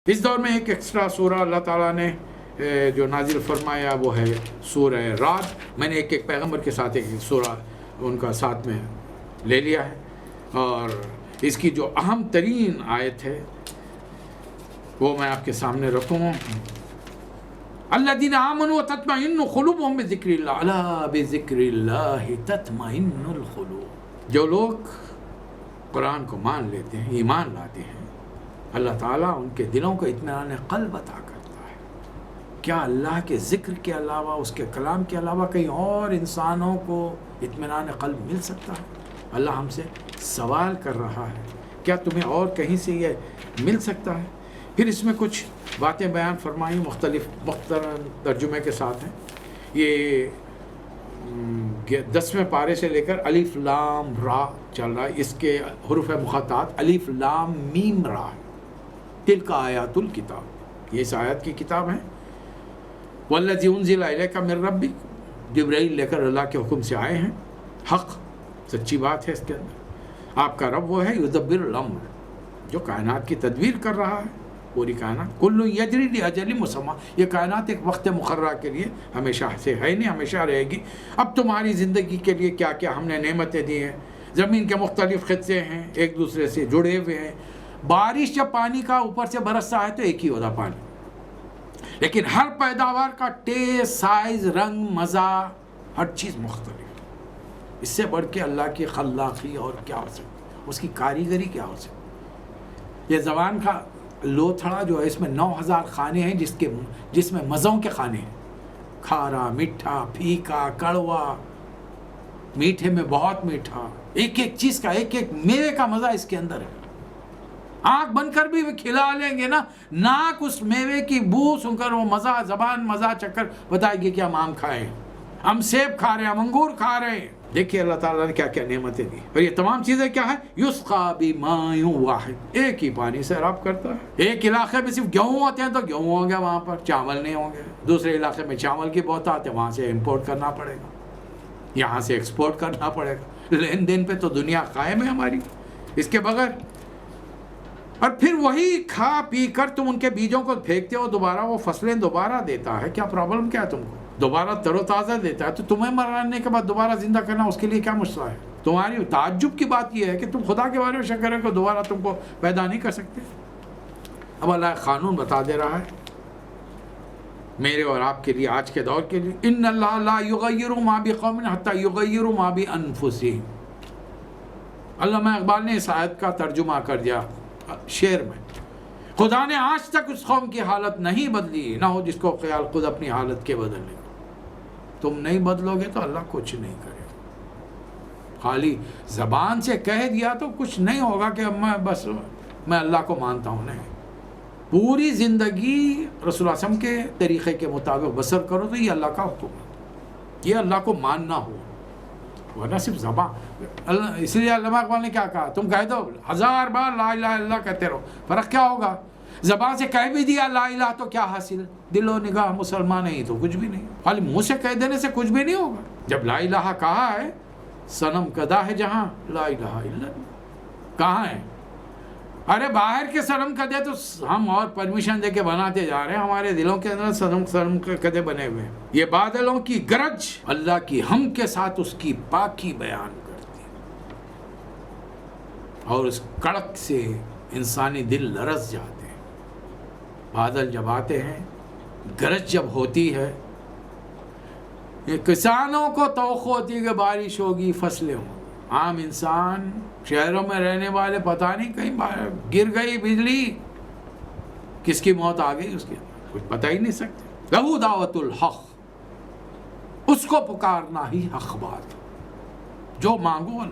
اس دور میں ایک ایکسٹرا سورہ اللہ تعالیٰ نے جو نازل فرمایا وہ ہے سورہ رعد۔ میں نے ایک پیغمبر کے ساتھ ایک سورہ ان کا ساتھ میں لے لیا ہے، اور اس کی جو اہم ترین آیت ہے وہ میں آپ کے سامنے رکھوں گا۔ الذین آمنوا تطمئن قلوبهم بذکر اللہ، الا بذکر اللہ تطمئن القلوب۔ جو لوگ قرآن کو مان لیتے ہیں، ایمان لاتے ہیں، اللہ تعالیٰ ان کے دلوں کو اطمینان قلب عطا کرتا ہے۔ کیا اللہ کے ذکر کے علاوہ، اس کے کلام کے علاوہ کہیں اور انسانوں کو اطمینان قلب مل سکتا ہے؟ اللہ ہم سے سوال کر رہا ہے، کیا تمہیں اور کہیں سے یہ مل سکتا ہے؟ پھر اس میں کچھ باتیں بیان فرمائی، مختلف ترجمے کے ساتھ ہیں۔ یہ 10ویں پارے سے لے کر الف لام را چل رہا ہے، اس کے حروف مقطعات الف لام میم را ہے۔ تلک آیات الکتاب، یہ اس آیت کی کتاب ہے۔ والذی انزل الیک من ربک، جبرائیل لے کر اللہ کے حکم سے آئے ہیں، حق سچی بات ہے اس کے اندر۔ آپ کا رب وہ ہے یدبر الامر، جو کائنات کی تدبیر کر رہا ہے، پوری کائنات۔ کل یجری لاجل مسمى، یہ کائنات ایک وقت مقررہ کے لیے ہمیشہ سے ہے، نہیں ہمیشہ رہے گی۔ اب تمہاری زندگی کے لیے کیا کیا ہم نے نعمتیں دی ہیں، زمین کے مختلف خطے ہیں، ایک دوسرے سے جڑے ہوئے ہیں۔ بارش جب پانی کا اوپر سے برستا ہے تو ایک ہی ہوتا پانی، لیکن ہر پیداوار کا ٹیسٹ، سائز، رنگ، مزہ، ہر چیز مختلف۔ اس سے بڑھ کے اللہ کی خلاقی اور کیا ہو سکتی، اس کی کاریگری کیا ہو سکتی۔ یہ زبان کا لوتھڑا جو ہے، اس میں 9000 کھانے ہیں، جس میں مزوں کے کھانے ہیں، کھارا، میٹھا، پھیکا، کڑوا، میٹھے میں بہت میٹھا، ایک ایک چیز کا، ایک ایک میوے کا مزہ اس کے اندر ہے۔ آنکھ بن کر بھی کھلا لیں گے نا، ناک اس میوے کی بو سن کر وہ مزہ، زبان مزہ چکھ کر بتائے گی کہ ہم آم کھائے ہیں، ہم سیب کھا رہے ہیں، ہم انگور کھا رہے ہیں۔ دیکھیے اللہ تعالیٰ نے کیا کیا نعمتیں دی، اور یہ تمام چیزیں کیا ہے؟ یسقا بماء واحد، ایک ہی پانی سے رب کرتا ہے۔ ایک علاقے میں صرف گیہوں ہوتے ہیں تو گیہوں ہوں گے، وہاں پر چاول نہیں ہوں گے۔ دوسرے علاقے میں چاول کی بہت آتے ہیں، وہاں سے امپورٹ کرنا پڑے گا، یہاں سے ایکسپورٹ کرنا پڑے گا۔ لین دین پہ تو دنیا قائم ہے ہماری اس کے بغیر۔ اور پھر وہی کھا پی کر تم ان کے بیجوں کو پھینکتے ہو، دوبارہ وہ فصلیں دوبارہ دیتا ہے۔ کیا پرابلم کیا ہے تم کو؟ دوبارہ تر و تازہ دیتا ہے، تو تمہیں مرنے کے بعد دوبارہ زندہ کرنا اس کے لیے کیا مسئلہ ہے؟ تمہاری تعجب کی بات یہ ہے کہ تم خدا کے بارے میں شک کریں کہ دوبارہ تم کو پیدا نہیں کر سکتے۔ اب اللہ قانون بتا دے رہا ہے میرے اور آپ کے لیے، آج کے دور کے لیے، ان اللہ لا یغیر ما بقوم حتی یغیروا ما بانفسہم۔ علامہ اقبال نے اس آیت کا ترجمہ کر دیا شعر میں، خدا نے آج تک اس قوم کی حالت نہیں بدلی، نہ ہو جس کو خیال خود اپنی حالت کے بدلنے کا۔ تم نہیں بدلو گے تو اللہ کچھ نہیں کرے۔ خالی زبان سے کہہ دیا تو کچھ نہیں ہوگا کہ میں اللہ کو مانتا ہوں، نہیں۔ پوری زندگی رسول اللہ علیہ وسلم کے طریقے کے مطابق بسر کرو تو یہ اللہ کا حکم ہے، یہ اللہ کو ماننا ہو، ورنہ صرف زبان۔ اس لیے علامہ اقبال نے کیا کہا، تم کہہ دو 1000 بار لا الہ الا اللہ کہتے رہو، فرق کیا ہوگا؟ زبان سے کہہ بھی دیا لا الہ تو کیا حاصل؟ دل و نگاہ مسلمان نہیں تو کچھ بھی نہیں۔ خالی منہ سے کہہ دینے سے کچھ بھی نہیں ہوگا۔ جب لا الہ کہا ہے، صنم کدا ہے جہاں لا الہ الا اللہ کہاں ہے؟ ارے باہر کے صنم کدے تو ہم اور پرمیشن دے کے بناتے جا رہے ہیں، ہمارے دلوں کے اندر صنم کدے بنے ہوئے ہیں۔ یہ بادلوں کی گرج اللہ کی ہم کے ساتھ اس کی پاکی بیان کرتی ہے، اور اس کڑک سے انسانی دل لرز جاتے ہیں۔ بادل جب آتے ہیں، گرج جب ہوتی ہے، یہ کسانوں کو توقع ہوتی ہے کہ بارش ہوگی، فصلیں ہوں۔ عام انسان، شہروں میں رہنے والے پتہ نہیں کہیں گر گئی بجلی، کس کی موت آ گئی، اس کی کچھ پتہ ہی نہیں سکتے۔ لہو دعوت الحق، اس کو پکارنا ہی حق بات، جو مانگو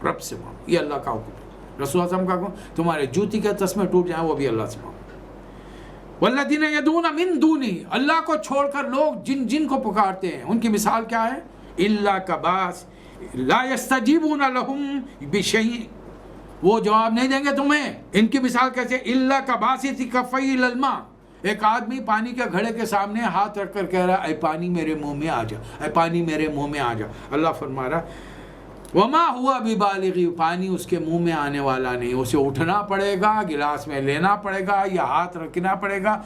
رب سے مانگو، یہ اللہ کا حکم ہے۔ رسول اللہ صلی اللہ علیہ وسلم کا حکم، تمہارے جوتی کے تسمے ٹوٹ جائیں وہ بھی اللہ سے مانگو۔ والذین یدعون من دونہ، اللہ کو چھوڑ کر لوگ جن کو پکارتے ہیں، ان کی مثال کیا ہے؟ الا کباس لا یستجیبون لہم بشیء، وہ جواب نہیں دیں گے تمہیں۔ ان کی مثال کیسے؟ الا کباسط کفیہ الی الماء، ایک آدمی پانی کے گھڑے کے سامنے ہاتھ رکھ کر کہہ رہا ہے اے پانی میرے منہ میں آ جا، اے پانی میرے منہ میں آ جا۔ اللہ فرما رہا وما ہوا ببالغی، پانی اس کے منہ میں آنے والا نہیں، اسے اٹھنا پڑے گا، گلاس میں لینا پڑے گا یا ہاتھ رکھنا پڑے گا،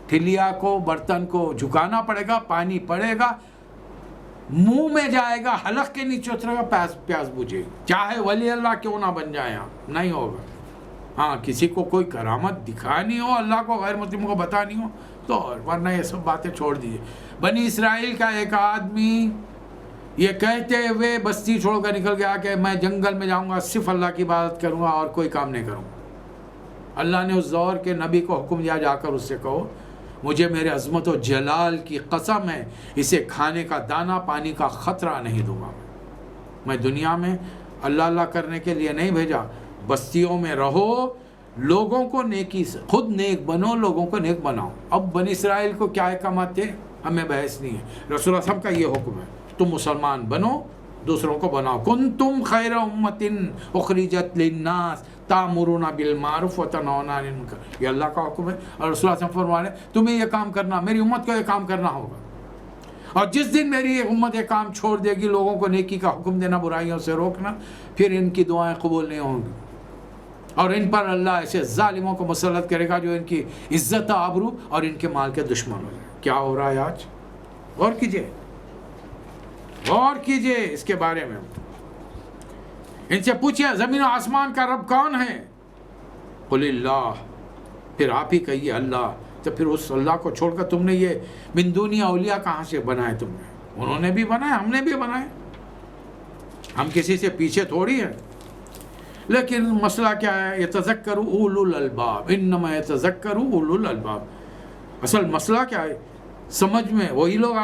ٹھلیا کو برتن کو جھکانا پڑے گا، پانی پڑے گا، منہ میں جائے گا، حلق کے نیچے اترے گا، پیاس بجھے گی، چاہے ولی اللہ کیوں نہ بن جائے، نہیں ہوگا۔ ہاں کسی کو کوئی کرامت دکھانی ہو، اللہ کو غیر مسلموں کو بتانی ہو تو، ورنہ یہ سب باتیں چھوڑ دیجیے۔ بنی اسرائیل کا ایک آدمی یہ کہتے ہوئے بستی چھوڑ کر نکل گیا کہ میں جنگل میں جاؤں گا، صرف اللہ کی عبادت کروں گا اور کوئی کام نہیں کروں گا۔ اللہ نے اس دور کے نبی کو حکم دیا، جا کر اس سے کہو مجھے میرے عظمت و جلال کی قسم ہے، اسے کھانے کا دانہ پانی کا خطرہ نہیں دوں گا۔ میں دنیا میں اللہ اللہ کرنے کے لیے نہیں بھیجا، بستیوں میں رہو، لوگوں کو نیکی سے، خود نیک بنو، لوگوں کو نیک بناؤ۔ اب بنی اسرائیل کو کیا احکامات تھے ہمیں بحث نہیں ہے، رسول اللہ صلی اللہ علیہ وسلم کا یہ حکم ہے، تم مسلمان بنو، دوسروں کو بناؤ۔ کنتم خیر امۃ اخرجت للناس تأمرون بالمعروف وتنہون عن المنکر، یہ اللہ کا حکم ہے، اور رسول اللہ صلی اللہ علیہ وسلم فرما رہے ہیں تمہیں یہ کام کرنا، میری امت کو یہ کام کرنا ہوگا، اور جس دن میری امت یہ کام چھوڑ دے گی، لوگوں کو نیکی کا حکم دینا، برائیوں سے روکنا، پھر ان کی دعائیں قبول نہیں ہوں گی، اور ان پر اللہ ایسے ظالموں کو مسلط کرے گا جو ان کی عزت آبرو اور ان کے مال کے دشمن ہو جائے۔ کیا ہو رہا ہے آج؟ غور کیجئے، غور کیجئے اس کے بارے میں۔ ان سے پوچھیں زمین و آسمان کا رب کون ہے؟ قل اللہ، پھر آپ ہی کہیے اللہ۔ تو پھر اس اللہ کو چھوڑ کر تم نے یہ من دونی اولیاء کہاں سے بنائے؟ تم نے، انہوں نے بھی بنائے، ہم نے بھی بنائے، ہم کسی سے پیچھے تھوڑی ہے۔ لیکن مسئلہ کیا ہے؟ یتذکر اولو الالباب، انما یتذکر اولو الالباب۔ اصل مسئلہ کیا ہے؟ سمجھ میں وہی لوگ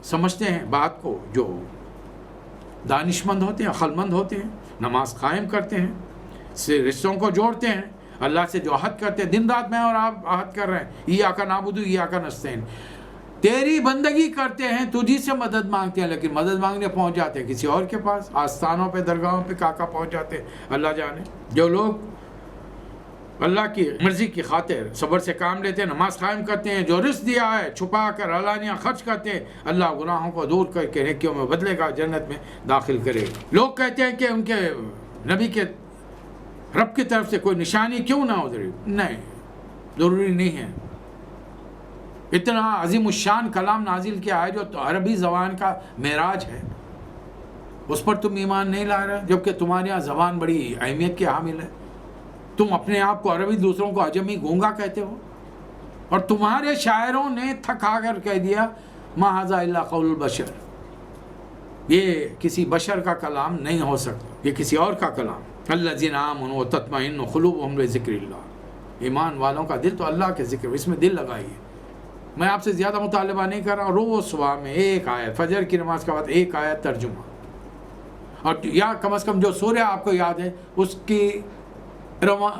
سمجھتے ہیں بات کو جو دانش مند ہوتے ہیں، عقل مند ہوتے ہیں، نماز قائم کرتے ہیں، سے رشتوں کو جوڑتے ہیں، اللہ سے جو عہد کرتے ہیں، دن رات میں اور آپ عہد کر رہے ہیں، ایاک نعبد و ایاک نستعین، تیری بندگی کرتے ہیں، تجھی سے مدد مانگتے ہیں، لیکن مدد مانگنے پہنچ جاتے ہیں کسی اور کے پاس، آستانوں پہ، درگاہوں پہ کہاں پہنچ جاتے ہیں، اللہ جانے۔ جو لوگ اللہ کی مرضی کی خاطر صبر سے کام لیتے ہیں، نماز قائم کرتے ہیں، جو رزق دیا ہے چھپا کر علانیہ خرچ کرتے ہیں، اللہ گناہوں کو دور کر کے نیکیوں میں بدلے گا، جنت میں داخل کرے گا۔ لوگ کہتے ہیں کہ ان کے نبی کے رب کی طرف سے کوئی نشانی کیوں نہ اتری؟ نہیں، ضروری نہیں ہے۔ اتنا عظیم الشان کلام نازل کیا ہے جو عربی زبان کا معراج ہے، اس پر تم ایمان نہیں لا رہے، جبکہ تمہارے یہاں زبان بڑی اہمیت کی حامل ہے۔ تم اپنے آپ کو عربی، دوسروں کو عجمی گونگا کہتے ہو، اور تمہارے شاعروں نے تھکا کر کہہ دیا ما ھذا الا قول البشر، یہ کسی بشر کا کلام نہیں ہو سکتا، یہ کسی اور کا کلام۔ الذین آمنوا وتطمئن قلوبهم بذکر اللہ، ایمان والوں کا دل تو اللہ کے ذکر، اس میں دل لگائیے۔ میں آپ سے زیادہ مطالبہ نہیں کر رہا ہوں، روز صبح میں ایک آیت، فجر کی نماز کے بعد ایک آیت ترجمہ، اور یا کم از کم جو سورہ آپ کو یاد ہے اس کی رواں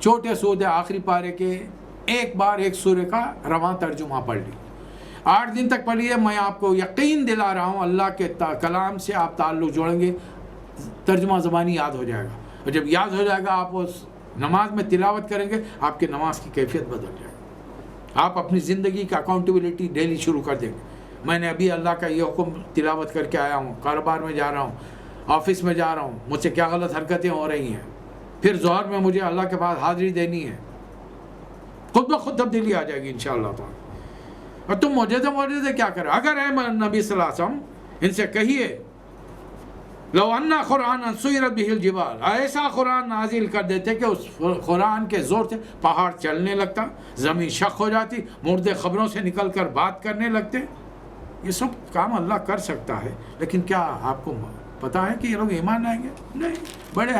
چھوٹے سورہ آخری پارے کے ایک بار ایک سورہ کا رواں ترجمہ پڑھ لی، 8 دن تک پڑھیے، میں آپ کو یقین دلا رہا ہوں اللہ کے کلام سے آپ تعلق جوڑیں گے، ترجمہ زبانی یاد ہو جائے گا، اور جب یاد ہو جائے گا آپ اس نماز میں تلاوت کریں گے، آپ کی نماز کی کیفیت بدل جائے گا، آپ اپنی زندگی کا اکاؤنٹیبلٹی ڈیلی شروع کر دیں گے۔ میں نے ابھی اللہ کا یہ حکم تلاوت کر کے آیا ہوں، کاروبار میں جا رہا ہوں، آفس میں جا رہا ہوں، مجھ سے کیا غلط حرکتیں ہو رہی ہیں، پھر ظہر میں مجھے اللہ کے پاس حاضری دینی ہے، خود بخود تبدیلی آ جائے گی انشاءاللہ تعالی۔ اور تم معجزے کیا کرے؟ اگر اے نبی صلی اللہ علیہ وسلم ان سے کہیے لو ان قرآن سیرت بہ الجبال، ایسا قرآن نازل کر دیتے کہ اس قرآن کے زور سے پہاڑ چلنے لگتا، زمین شق ہو جاتی، مردے خبروں سے نکل کر بات کرنے لگتے۔ یہ سب کام اللہ کر سکتا ہے، لیکن کیا آپ کو پتا ہے کہ یہ لوگ ایمان لائیں گے؟ نہیں، بڑے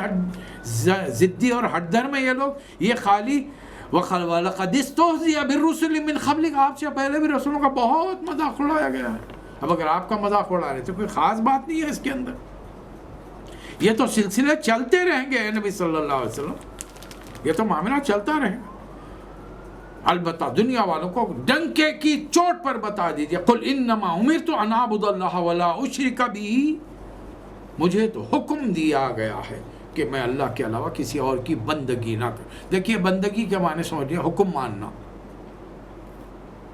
ضدی اور ہٹ در میں یہ لوگ، یہ خالی وَلَقَدِ اسْتُهْزِئَ بِالرُّسُلِ مِنْ قَبْلِكَ، آپ سے پہلے بھی رسولوں کا بہت مذاق اڑایا گیا ہے۔ اب اگر آپ کا مذاق اڑا رہے تو کوئی خاص بات نہیں ہے اس کے اندر، یہ تو سلسلے چلتے رہیں گے نبی صلی اللہ علیہ وسلم، یہ تو معاملہ چلتا رہے گا۔ البتہ دنیا والوں کو ڈنکے کی چوٹ پر بتا دیجئے قُلْ إِنَّمَا أُمِرْتُ أَنْ أَعْبُدَ اللَّهَ وَلَا أُشْرِكَ بِهِ، مجھے تو حکم دیا گیا ہے کہ میں اللہ کے علاوہ کسی اور کی بندگی نہ کروں۔ دیکھیے بندگی کے معنی سمجھیے، حکم ماننا،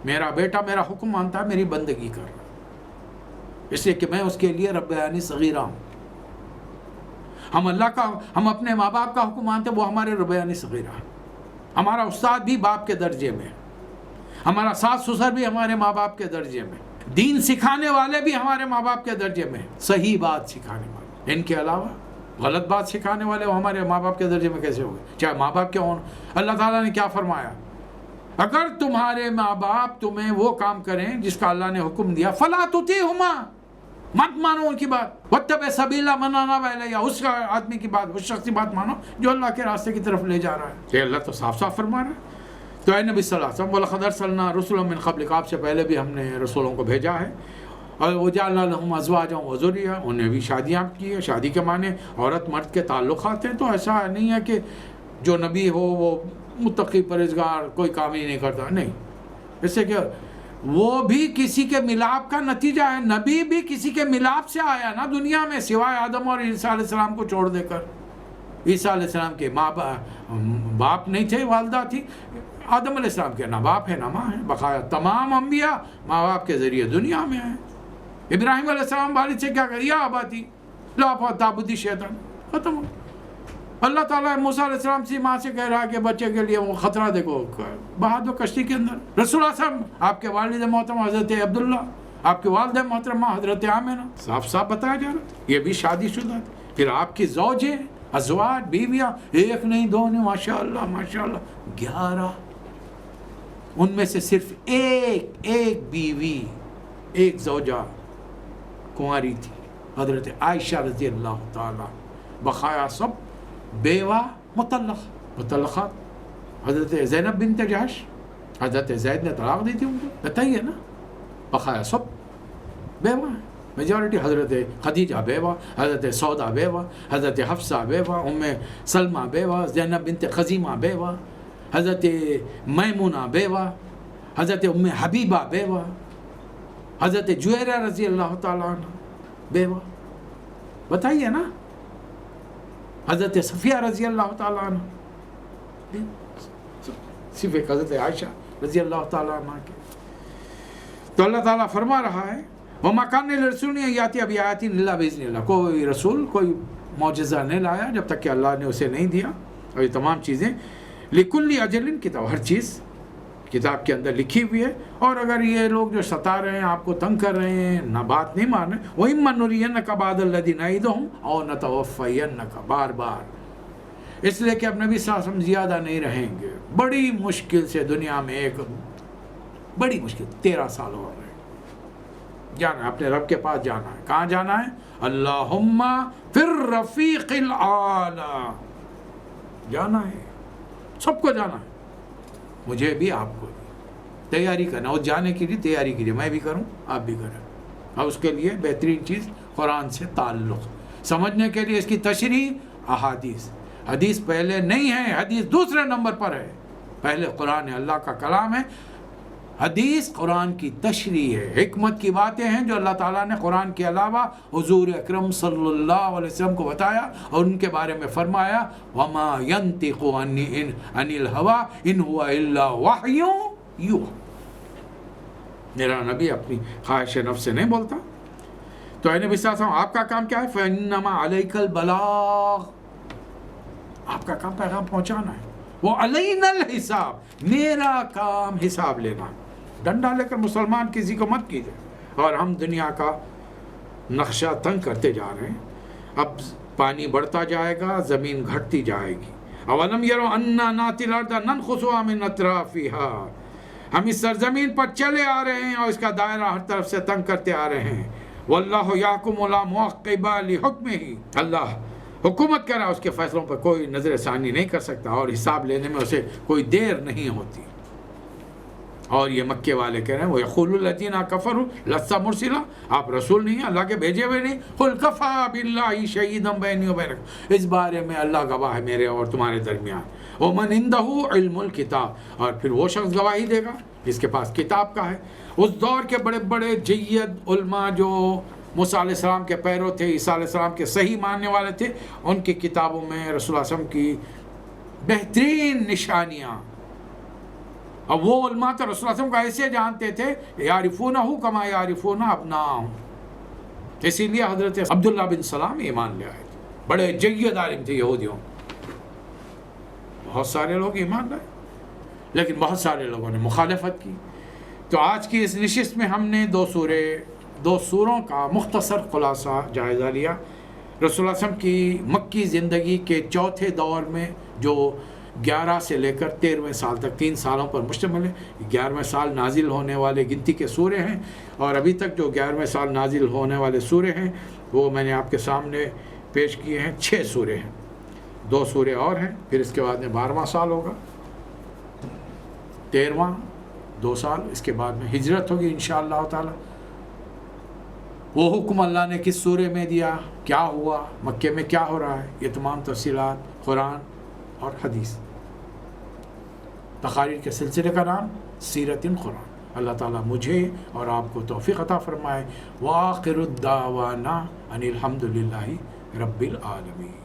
میرا بیٹا میرا حکم مانتا ہے، میری بندگی کر رہا ہے، اس لیے کہ میں اس کے لیے رب یعنی صغیرہ ہوں، ہم اپنے ماں باپ کا حکم مانتے، وہ ہمارے ربیان صغیرہ، ہمارا استاد بھی باپ کے درجے میں، ہمارا ساس سسر بھی ہمارے ماں باپ کے درجے میں، دین سکھانے والے بھی ہمارے ماں باپ کے درجے میں، صحیح بات سکھانے والے، ان کے علاوہ غلط بات سکھانے والے وہ ہمارے ماں باپ کے درجے میں کیسے ہوگے؟ چاہے ماں باپ کیوں ہوں۔ اللہ تعالیٰ نے کیا فرمایا؟ اگر تمہارے ماں باپ تمہیں وہ کام کریں جس کا اللہ نے حکم دیا، فلا تطیعہما، مت مانو ان کی بات، واتبع سبیل من اناب الیہ، اس کا آدمی کی بات، اس شخص کی بات مانو جو اللہ کے راستے کی طرف لے جا رہا ہے۔ کہ اللہ تو صاف صاف فرما رہا ہے۔ تو اے نبی صلی اللہ علیہ وسلم، وَلَقَدْ أَرْسَلْنَا رُسُلًا مِّن قَبْلِكَ، آپ سے پہلے بھی ہم نے رسولوں کو بھیجا ہے، اور وَجَعَلْنَا لَهُمْ أَزْوَاجًا وَذُرِّيَّةً، انہیں بھی شادیاں کی ہے۔ شادی کے معنی عورت مرد کے تعلقات ہیں، تو ایسا نہیں ہے کہ جو نبی ہو وہ متقی پرہیزگار کوئی کام ہی نہیں کرتا، نہیں، اس سے کہ وہ بھی کسی کے ملاپ کا نتیجہ ہے، نبی بھی کسی کے ملاپ سے آیا نا دنیا میں، سوائے آدم اور عیسیٰ علیہ السلام کو چھوڑ دے کر۔ عیسیٰ علیہ السلام کے ماں باپ نہیں تھے، والدہ تھی، آدم علیہ السلام کے نہ باپ ہے نہ ماں ہے، بقایا تمام انبیاء ماں باپ کے ذریعے دنیا میں ہیں۔ ابراہیم علیہ السلام والد سے کیا کہا؟ یا اباتی لا تعبدی شیطان، ختم ہو۔ اللہ تعالیٰ موسیٰ علیہ السلام سے ماں سے کہہ رہا ہے کہ بچے کے لیے وہ خطرہ دیکھو، بہا دو کشتی کے اندر۔ رسول اللہ صلی اللہ علیہ وسلم، آپ کے والد محترم حضرت عبداللہ، آپ کے والد محترمہ حضرت آمنہ، صاف صاف بتایا جا رہا، یہ بھی شادی شدہ تھے۔ پھر آپ کی زوجیں، ازواج، بیویاں، ایک نہیں دو نہیں، ماشاءاللہ ماشاءاللہ 11، ان میں سے صرف ایک بیوی، ایک زوجہ کنواری تھی، حضرت عائشہ رضی اللہ تعالی، بقایا سب بیوہ مطلقات۔ حضرت زینب بنت جحش، حضرت زید نے طلاق دی تھی ان کو، بتائیے نا، بقایا سب بیوہ ہیں، میجورٹی۔ حضرت خدیجہ بیوہ، حضرت سودا بیوہ، حضرت حفصہ بیوہ، ام سلمہ بیوہ، زینب بنت خزیمہ بیوہ، حضرت میمونہ بیوہ، حضرت ام حبیبہ بیوہ، حضرت جویریہ رضی اللہ تعالیٰ عنہ بیوہ، بتائیے نا، حضرت صفیہ رضی اللہ تعالیٰ عنہ، صرف ایک حضرت عائشہ رضی اللہ تعالیٰ عنہ کے۔ تو اللہ تعالیٰ فرما رہا ہے وَمَا كَانَ لِرَسُولٍ أَن يَأْتِيَ بِآيَةٍ إِلَّا بِإِذْنِ اللَّهِ، کوئی رسول کوئی معجزہ نہیں لایا جب تک کہ اللہ نے اسے نہیں دیا، اور یہ تمام چیزیں لِكُلِّ أَجَلٍ کتاب، ہر چیز کتاب کے اندر لکھی ہوئی ہے۔ اور اگر یہ لوگ جو ستا رہے ہیں، آپ کو تنگ کر رہے ہیں، نہ بات نہیں مان رہے، وَإِمَّا نُرِيَنَّكَ بَعْضَ الَّذِي نَعِدُهُمْ أَوْ نَتَوَفَّيَنَّكَ، بار بار، اس لیے کہ اب نبی صلی اللہ علیہ وسلم زیادہ نہیں رہیں گے، بڑی مشکل سے دنیا میں، ایک بڑی مشکل 13 سال ہو رہے ہیں، جانا ہے اپنے رب کے پاس، جانا ہے، کہاں جانا ہے؟ اللہم فی الرفیق الاعلی، جانا ہے، سب کو جانا ہے، مجھے بھی آپ کو بھی تیاری کرنا، اور جانے کے لیے تیاری کیجیے، میں بھی کروں آپ بھی کریں، اور اس کے لیے بہترین چیز قرآن سے تعلق، سمجھنے کے لیے اس کی تشریح احادیث، حدیث پہلے نہیں ہے، حدیث دوسرے نمبر پر ہے، پہلے قرآن اللہ کا کلام ہے، حدیث قرآن کی تشریح ہے، حکمت کی باتیں ہیں جو اللہ تعالیٰ نے قرآن کے علاوہ حضور اکرم صلی اللہ علیہ وسلم کو بتایا، اور ان کے بارے میں فرمایا وَمَا يَنْتِقُ عَنِ الْهَوَىٰ إِنْ هُوَ إِلَّا وَحْيٌ يُوحَىٰ، میرا نبی اپنی خواہش نفس سے نہیں بولتا۔ تو اے نبی صلی اللہ علیہ وسلم، آپ کا کام کیا ہے؟ فَإِنَّمَا عَلَيْكَ الْبَلَاغُ، آپ کا کام پیغام پہنچانا ہے، وہ علینا الحساب، میرا کام حساب لینا، ڈنڈا لے کر مسلمان کسی کو مت کیجیے۔ اور ہم دنیا کا نقشہ تنگ کرتے جا رہے ہیں، اب پانی بڑھتا جائے گا، زمین گھٹتی جائے گی۔ اولم یروا انا ناتی الارض ننقصها من اطرافها، ہم اس سرزمین پر چلے آ رہے ہیں اور اس کا دائرہ ہر طرف سے تنگ کرتے آ رہے ہیں۔ واللہ یحکم لا معقب لحکمہ، اللہ حکومت کر رہا ہے، اس کے فیصلوں پر کوئی نظر ثانی نہیں کر سکتا، اور حساب لینے میں اسے کوئی دیر نہیں ہوتی۔ اور یہ مکے والے کہہ رہے ہیں وَيَقُولُ الَّذِينَ كَفَرُوا لَسْتَ مُرْسِلًا، آپ رسول نہیں ہیں، اللہ کے بھیجے ہوئے نہیں۔ قُلْ كَفَىٰ بِاللَّهِ شَهِيدًا بَيْنِي وَبَيْنَكُمْ، اس بارے میں اللہ گواہ ہے میرے اور تمہارے درمیان۔ وَمَنْ عِندَهُ عِلْمُ الْكِتَابِ، اور پھر وہ شخص گواہی دے گا جس کے پاس کتاب کا ہے۔ اس دور کے بڑے بڑے جید علماء جو موسیٰ علیہ السلام کے پیرو تھے، عیسیٰ علیہ السلام کے صحیح ماننے والے تھے، ان کی کتابوں میں رسول اللہ صلی اللہ علیہ وسلم کی بہترین نشانیاں، اور وہ علماء تو رسول اللہ صلی اللہ علیہ وسلم کو ایسے جانتے تھے یعرفونہ کما یعرفون ابناءہم، اسی لیے حضرت عبداللہ بن سلام ایمان لے آئے تھے، بڑے جید عالم تھے یہودیوں، بہت سارے لوگ ایمان لائے لیکن بہت سارے لوگوں نے مخالفت کی۔ تو آج کی اس نشست میں ہم نے دو سوروں کا مختصر خلاصہ جائزہ لیا۔ رسول اللہ صلی اللہ علیہ وسلم کی مکی زندگی کے چوتھے دور میں جو 11 سے لے کر 13ویں سال تک 3 سالوں پر مشتمل ہے، 11ویں سال نازل ہونے والے گنتی کے سورے ہیں، اور ابھی تک جو 11ویں سال نازل ہونے والے سورے ہیں وہ میں نے آپ کے سامنے پیش کیے ہیں، 6 سورے ہیں، 2 سورے اور ہیں، پھر اس کے بعد میں 12واں سال ہوگا، 13واں 2 سال، اس کے بعد میں ہجرت ہوگی انشاءاللہ تعالی۔ وہ حکم اللہ نے کس سورے میں دیا، کیا ہوا، مکے میں کیا ہو رہا ہے، یہ تمام تفصیلات قرآن اور حدیث۔ تقاریر کے سلسلے کا نام سیرت قرآن۔ اللہ تعالیٰ مجھے اور آپ کو توفیق عطا فرمائے۔ وآخر الدعوانا ان الحمد للہ رب العالمین۔